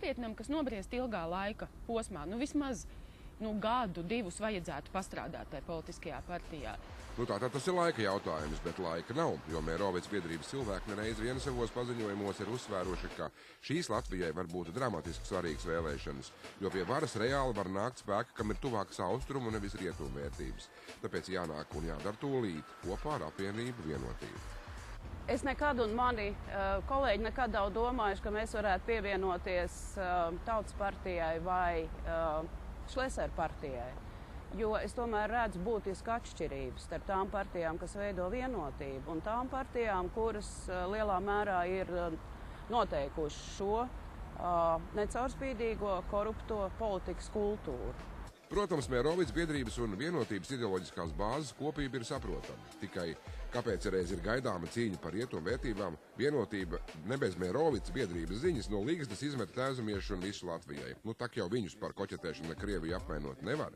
nopietnam, kas nobriest ilgā laika posmā. Nu, vismaz gadu, divus vajadzētu pastrādāt tajā politiskajā partijā. Tātad tas ir laika jautājums, bet laika nav, jo Mērovic biedrības cilvēki nereiz vien savos paziņojumos ir uzsvēruši, ka šīs Latvijai var būt dramatiski svarīgas vēlēšanas, jo pie varas reāli var nākt spēki, kam ir tuvākas austrumu un nevis rietumu vērtības. Tāpēc jānāk un jādara tūlīt kopā ar apvienību Vienotību. Es nekad un mani kolēģi nekad nav domājuši, ka mēs varētu pievienoties Tautas partijai vai Šlesera partijai, jo es tomēr redzu būtisku atšķirības starp tām partijām, kas veido Vienotību, un tām partijām, kuras lielā mērā ir noteikuši šo necaurspīdīgo, korupto politikas kultūru. Protams, Mērovic biedrības un Vienotības ideoloģiskās bāzes kopība ir saprotama. Tikai kāpēc reiz ir gaidāma cīņa par rietumu vērtībām, Vienotība ne bez Mērovic biedrības ziņas no līgstas izmet Tēzumiešu un visu Latvijai. Tak jau viņus par koķetēšanu Krieviju apvainot nevar.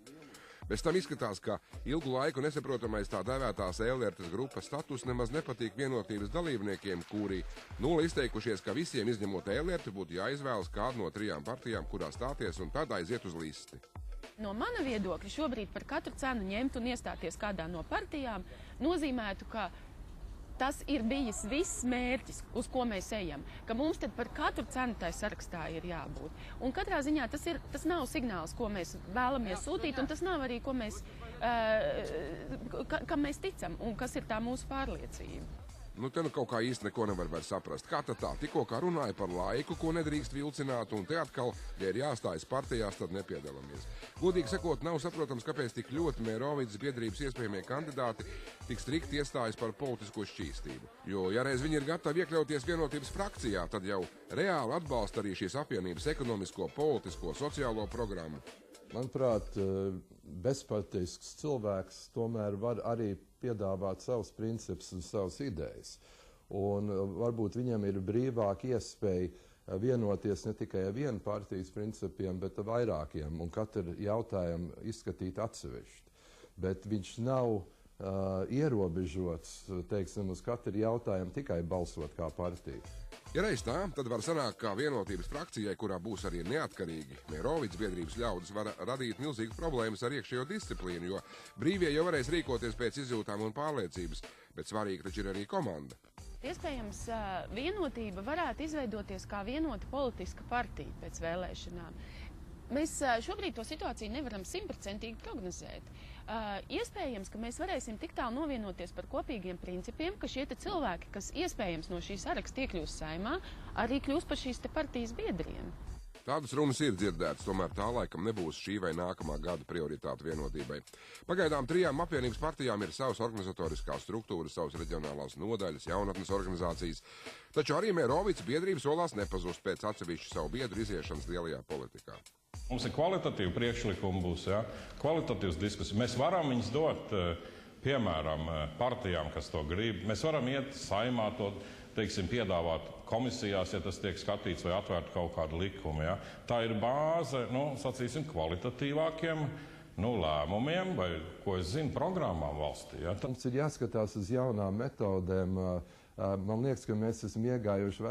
Bez tam izskatās, ka ilgu laiku nesaprotamais tā dēvētās Ēlertes grupas status nemaz nepatīk Vienotības dalībniekiem, kuri izteikušies, ka visiem izņemot Ēlerti būtu jāizvēlas kādu no 3 partijām, kurā stāties, un tad aiziet uz listi. No mana viedokļa šobrīd par katru cenu ņemt un iestāties kādā no partijām nozīmētu, ka tas ir bijis viss mērķis, uz ko mēs ejam, ka mums tad par katru cenu tai sarakstā ir jābūt. Un katrā ziņā tas nav signāls, ko mēs vēlamies sūtīt, un tas nav arī, kam mēs ticam un kas ir tā mūsu pārliecība. Te kaut kā īsti neko nevar vairs saprast. Kā tad tā? Tikko kā runāja par laiku, ko nedrīkst vilcināt, un te atkal, ja ir jāstājas partijās, tad nepiedalāmies. Godīgi sakot, nav saprotams, kāpēc tik ļoti Mērovic biedrības iespējamie kandidāti tik strikti iestājas par politisko šķīstību. Jo, ja reiz viņi ir gatavi iekļauties Vienotības frakcijā, tad jau reāli atbalsta arī šīs apvienības ekonomisko, politisko, sociālo programmu. Manuprāt, bezpartisks cilvēks tomēr var arī piedāvāt savus principus un savas idejas. Un varbūt viņam ir brīvāka iespēja vienoties ne tikai ar vienu partijas principiem, bet ar vairākiem, un katru jautājumu izskatīt atsevišķi. Bet viņš nav ierobežots, teiksim, uz katru jautājumu tikai balsot kā partija. Ja reiz tā, tad var sanākt, kā Vienotības frakcijai, kurā būs arī neatkarīgi Mērovic biedrības ļaudis, var radīt milzīgas problēmas ar iekšējo disciplīnu, jo brīvie jau varēs rīkoties pēc izjūtām un pārliecības, bet svarīgi taču ir arī komanda. Iespējams, Vienotība varētu izveidoties kā vienota politiska partija pēc vēlēšanām. Mēs šobrīd to situāciju nevaram 100% prognozēt. Iespējams, ka mēs varēsim tik tālu novienoties par kopīgiem principiem, ka šie cilvēki, kas iespējams no šī saraksta iekļūs Saeimā, arī kļūs par šīs partijas biedriem. Tādas runas ir dzirdētas, tomēr tā laikam nebūs šī vai nākamā gada prioritāte Vienotībai. Pagaidām 3 apvienības partijām ir savas organizatoriskās struktūras, savas reģionālās nodaļas, jaunatnes organizācijas, taču arī Mērovic biedrība solās nepazust pēc atsevišķu savu biedru iziešanas lielajā politikā. Mums ir kvalitatīvi priekšlikumi būs, kvalitatīvas diskusijas. Mēs varam viņus dot, piemēram, partijām, kas to grib. Mēs varam iet Saeimā to, teiksim, piedāvāt komisijās, ja tas tiek skatīts vai atvērt kaut kādu likumu. Tā ir bāze, sacīsim, kvalitatīvākiem lēmumiem vai, ko es zinu, programmām valstī. Mums ir jāskatās uz jaunām metodēm. Man liekas, ka mēs esam iegājuši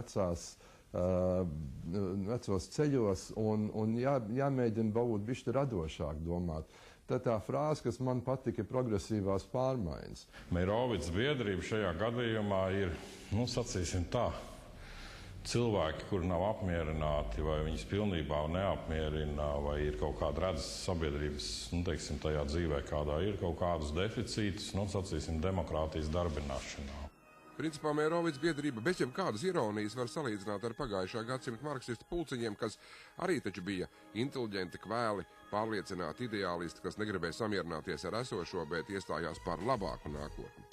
vecos ceļos un jāmēģina būt bišķi radošāk domāt. Tā frāze, kas man patika, ir progresīvās pārmaiņas. Mērovic biedrība šajā gadījumā ir, sacīsim tā, cilvēki, kuri nav apmierināti, vai viņas pilnībā neapmierina, vai ir kaut kāda redzes sabiedrības, teiksim, tajā dzīvē, kādā ir kaut kādus deficītus, sacīsim, demokrātijas darbināšanā. Principā Mērovic biedrība bez jebkādas ironijas var salīdzināt ar pagājušā gadsimta marksistu pulciņiem, kas arī taču bija inteliģenti, kvēli, pārliecināti ideālisti, kas negribēja samierināties ar esošo, bet iestājās par labāku nākotni.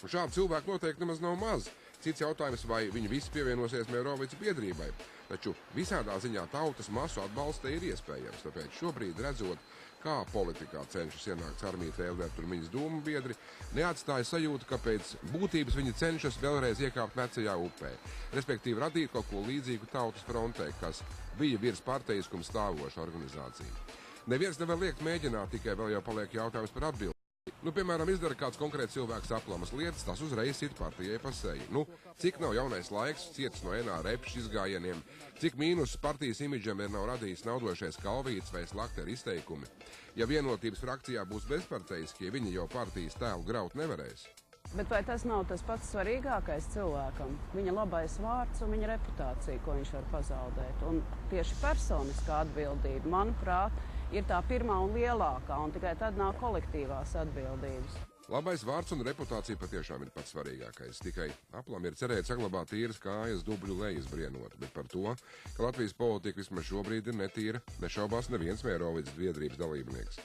Un šādu cilvēku noteikti nemaz nav maz. Cits jautājums, vai viņi visi pievienosies Mērovic biedrībai. Taču visādā ziņā tautas masu atbalsta ir iespējams, tāpēc šobrīd redzot, kā politikā cenšas ienākt Sarmīta Ēlerta un viņas domu biedri, neatstāja sajūta, ka pēc būtības viņi cenšas vēlreiz iekāpt vecajā upē, respektīvi radīt kaut ko līdzīgu Tautas frontē, kas bija virs parteiskuma stāvoša organizācija. Neviens nevar liekt mēģināt, tikai vēl jau paliek jautājums par atbildi. Nu, piemēram, izdara kāds konkrēts cilvēks aplamas lietas, tas uzreiz sit partijai pa seju. Nu, cik nav jaunais laiks, cietis no NR repšu izgājieniem, cik mīnus partijas imidžam ir nav radījis naudošais Kalvīts vai Slaktera izteikumi. Ja vienotības frakcijā būs bezparteiski, viņi jau partijas tēlu graut nevarēs. Bet vai tas nav tas pats svarīgākais cilvēkam? Viņa labais vārds un viņa reputācija, ko viņš var pazaudēt. Un tieši personiskā atbildība, manuprāt, ir tā pirmā un lielākā, un tikai tad nāk kolektīvās atbildības. Labais vārds un reputācija patiešām ir pats svarīgākais. Tikai aplam ir cerēt saglabāt tīras kājas dubļu lejas brienot, bet par to, ka Latvijas politika vismaz šobrīd ir netīra, nešaubās neviens Mērovics biedrības dalībnieks.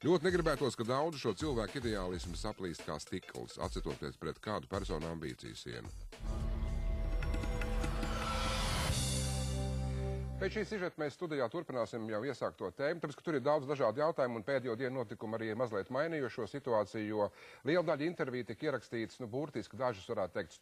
Ļoti negribētos, ka daudzu šo cilvēku ideālismu saplīst kā stikls, atcetoties pret kādu personu ambīciju sienu. Pēc šī sižeta mēs studijā turpināsim jau iesākto tēmu, tāpēc, ka tur ir daudz dažādu jautājumu un pēdējo dienu notikumi arī mazliet mainījušo situāciju, jo liela daļa interviju tika ierakstītas, burtiski dažas varētu teikt